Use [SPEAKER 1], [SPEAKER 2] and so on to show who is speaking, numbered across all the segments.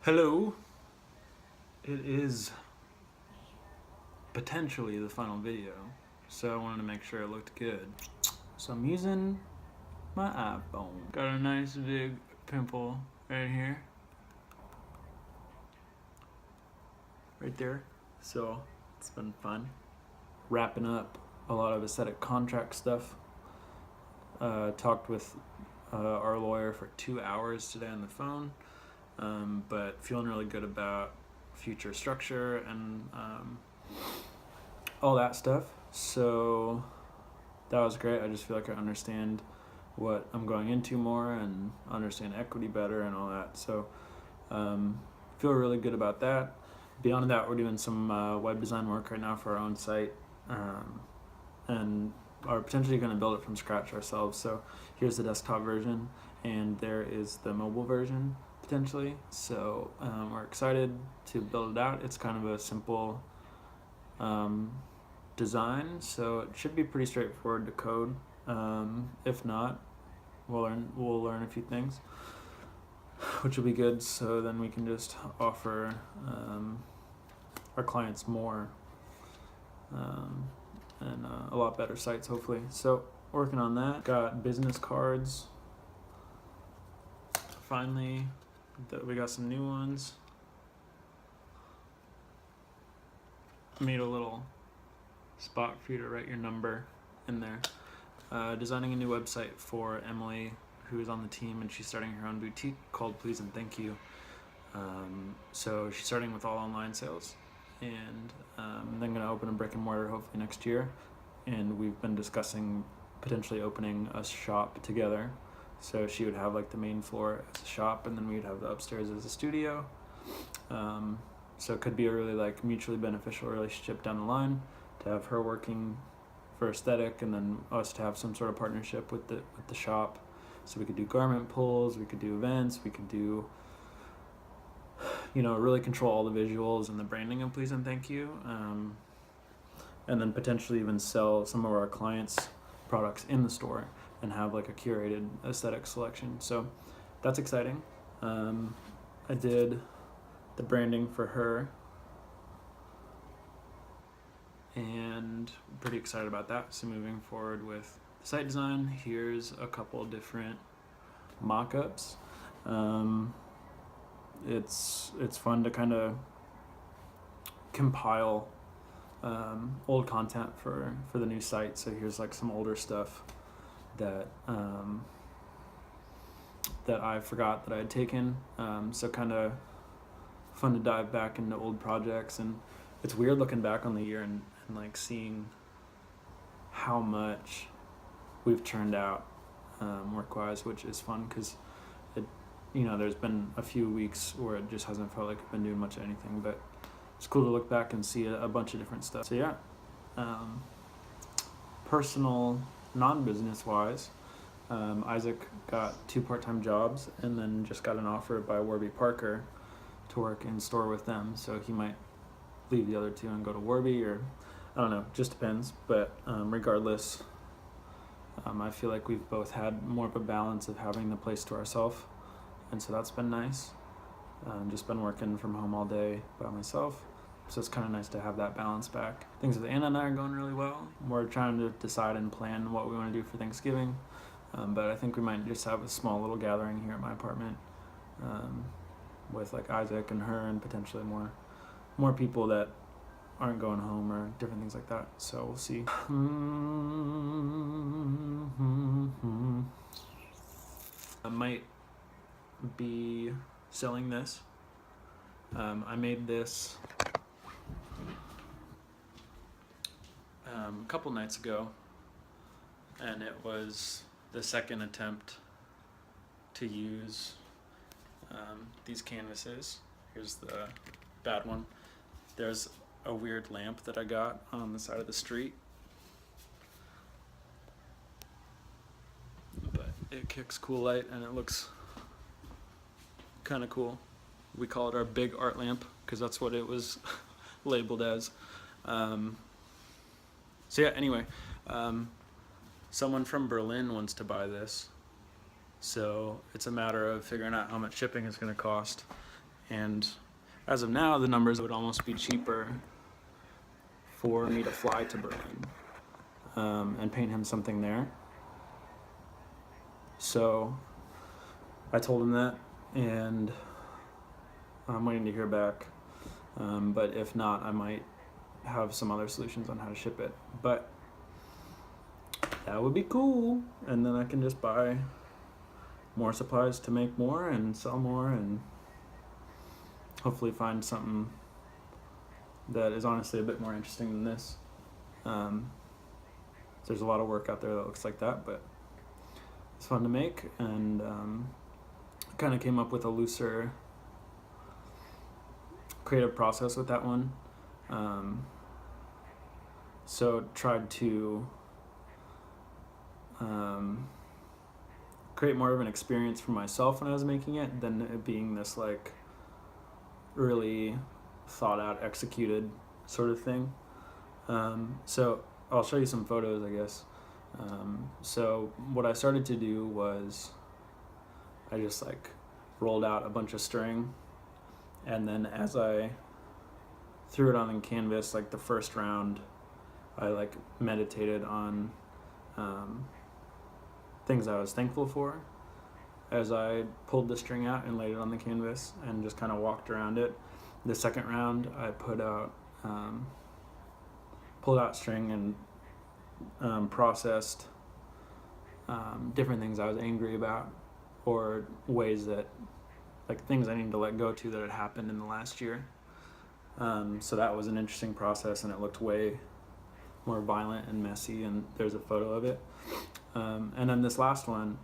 [SPEAKER 1] Hello. It is potentially the final video, so I wanted to make sure it looked good. So I'm using my iPhone. Got a nice big pimple right here. Right there. So it's been fun. Wrapping up a lot of aesthetic contract stuff. Talked with our lawyer for 2 hours today on the phone. But feeling really good about future structure and all that stuff. So that was great. I just feel like I understand what I'm going into more and understand equity better and all that. So feel really good about that. Beyond that, we're doing some web design work right now for our own site and are potentially going to build it from scratch ourselves. So here's the desktop version and there is the mobile version potentially. So we're excited to build it out. It's kind of a simple design, so it should be pretty straightforward to code. If not, we'll learn a few things, which will be good. So then we can just offer our clients more and a lot better sites, hopefully. So working on that. Got business cards. Finally, we got some new ones. Made a little spot for you to write your number in there. Designing a new website for Emily, who is on the team, and she's starting her own boutique called Please and Thank You. So she's starting with all online sales, and then going to open a brick and mortar hopefully next year. And we've been discussing potentially opening a shop together. So she would have like the main floor as a shop, and then we'd have the upstairs as a studio. So it could be a really like mutually beneficial relationship down the line, to have her working for aesthetic and then us to have some sort of partnership with the shop. So we could do garment pulls, we could do events, we could do, really control all the visuals and the branding of Please and Thank You. And then potentially even sell some of our clients' products in the store and have like a curated aesthetic selection. So that's exciting. I did the branding for her and I'm pretty excited about that. So moving forward with the site design, here's a couple different mock-ups. It's fun to kind of compile old content for the new site. So here's like some older stuff that that I forgot that I had taken. So kind of fun to dive back into old projects, and it's weird looking back on the year and like seeing how much we've turned out work-wise, which is fun because there's been a few weeks where it just hasn't felt like I've been doing much of anything, but it's cool to look back and see a bunch of different stuff. So yeah, personal, non-business wise, Isaac got 2 part-time jobs and then just got an offer by Warby Parker to work in store with them. So he might leave the other 2 and go to Warby, or I don't know, just depends. But regardless, I feel like we've both had more of a balance of having the place to ourselves, and so that's been nice. Just been working from home all day by myself, so it's kind of nice to have that balance back. Things with Anna and I are going really well. We're trying to decide and plan what we want to do for Thanksgiving, but I think we might just have a small little gathering here at my apartment with like Isaac and her and potentially more people that aren't going home or different things like that. So we'll see. I might be selling this. I made this a couple nights ago, and it was the second attempt to use these canvases. Here's the bad one. There's a weird lamp that I got on the side of the street, but it kicks cool light and it looks kind of cool. We call it our big art lamp because that's what it was labeled as. So yeah, anyway, someone from Berlin wants to buy this, so it's a matter of figuring out how much shipping is going to cost And as of now, the numbers would almost be cheaper for me to fly to Berlin and paint him something there. So I told him that, and I'm waiting to hear back. But if not, I might have some other solutions on how to ship it. But that would be cool. And then I can just buy more supplies to make more and sell more and hopefully find something that is honestly a bit more interesting than this. There's a lot of work out there that looks like that, but it's fun to make, and kind of came up with a looser creative process with that one. So tried to create more of an experience for myself when I was making it than it being this like really thought out, executed sort of thing. So I'll show you some photos, I guess. So what I started to do was I just like rolled out a bunch of string, and then as I threw it on the canvas, like the first round, I like meditated on things I was thankful for as I pulled the string out and laid it on the canvas and just kind of walked around it. The second round, I pulled out string and processed different things I was angry about, or ways that, like things I needed to let go to that had happened in the last year. So that was an interesting process, and it looked way more violent and messy, and there's a photo of it. And then this last one,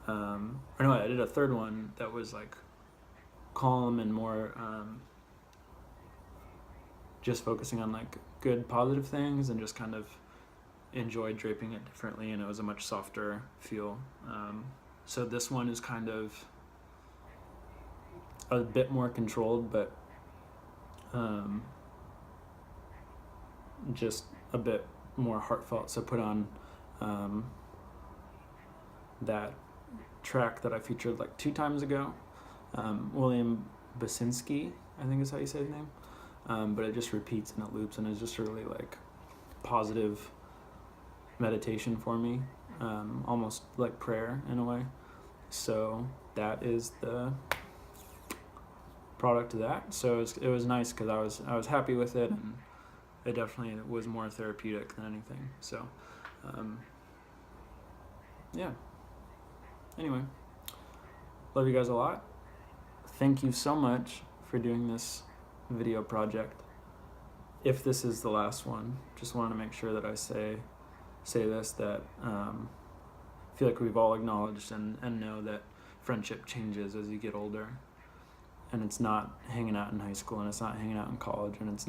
[SPEAKER 1] I did a third one that was like calm and more just focusing on like good positive things, and just kind of enjoyed draping it differently, and it was a much softer feel. So this one is kind of a bit more controlled, but just a bit more heartfelt. So put on that track that I featured like 2 times ago, William Basinski, I think is how you say his name, but it just repeats and it loops, and it's just really like positive meditation for me, almost like prayer in a way. So that is the product of that. So it was nice because I was happy with it, and it definitely was more therapeutic than anything. So yeah. Anyway, love you guys a lot. Thank you so much for doing this video project. If this is the last one, just wanted to make sure that I say this, that I feel like we've all acknowledged and know that friendship changes as you get older, and it's not hanging out in high school, and it's not hanging out in college, and it's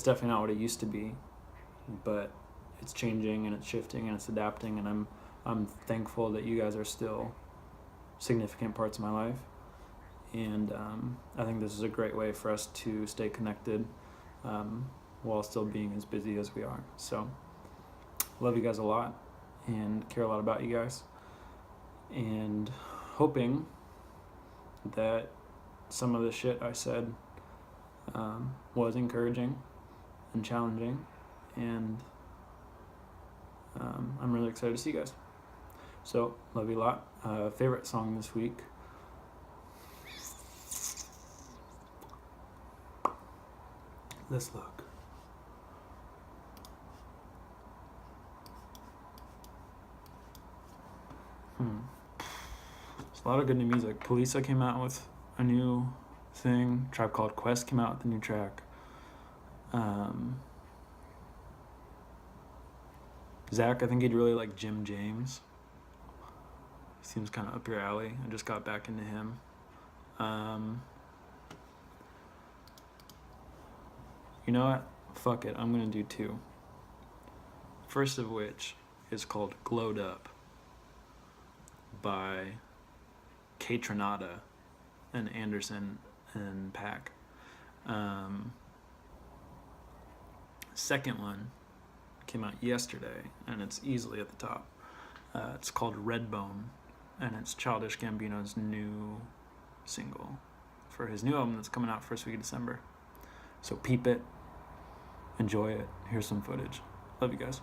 [SPEAKER 1] definitely not what it used to be, but it's changing and it's shifting and it's adapting, and I'm thankful that you guys are still significant parts of my life, and I think this is a great way for us to stay connected while still being as busy as we are. So love you guys a lot and care a lot about you guys, and hoping that some of the shit I said was encouraging and challenging, and I'm really excited to see you guys. So love you a lot. Favorite song this week, let's look. There's a lot of good new music. Polisa came out with a new thing. Tribe Called Quest came out with a new track. Zach, I think he'd really like Jim James. Seems kind of up your alley. I just got back into him. You know what? Fuck it. I'm going to do 2. First of which is called Glowed Up by K Tronada and Anderson and Pack. Second one came out yesterday, and it's easily at the top. It's called Redbone and it's Childish Gambino's new single for his new album that's coming out first week of December. So peep it, enjoy it. Here's some footage. Love you guys.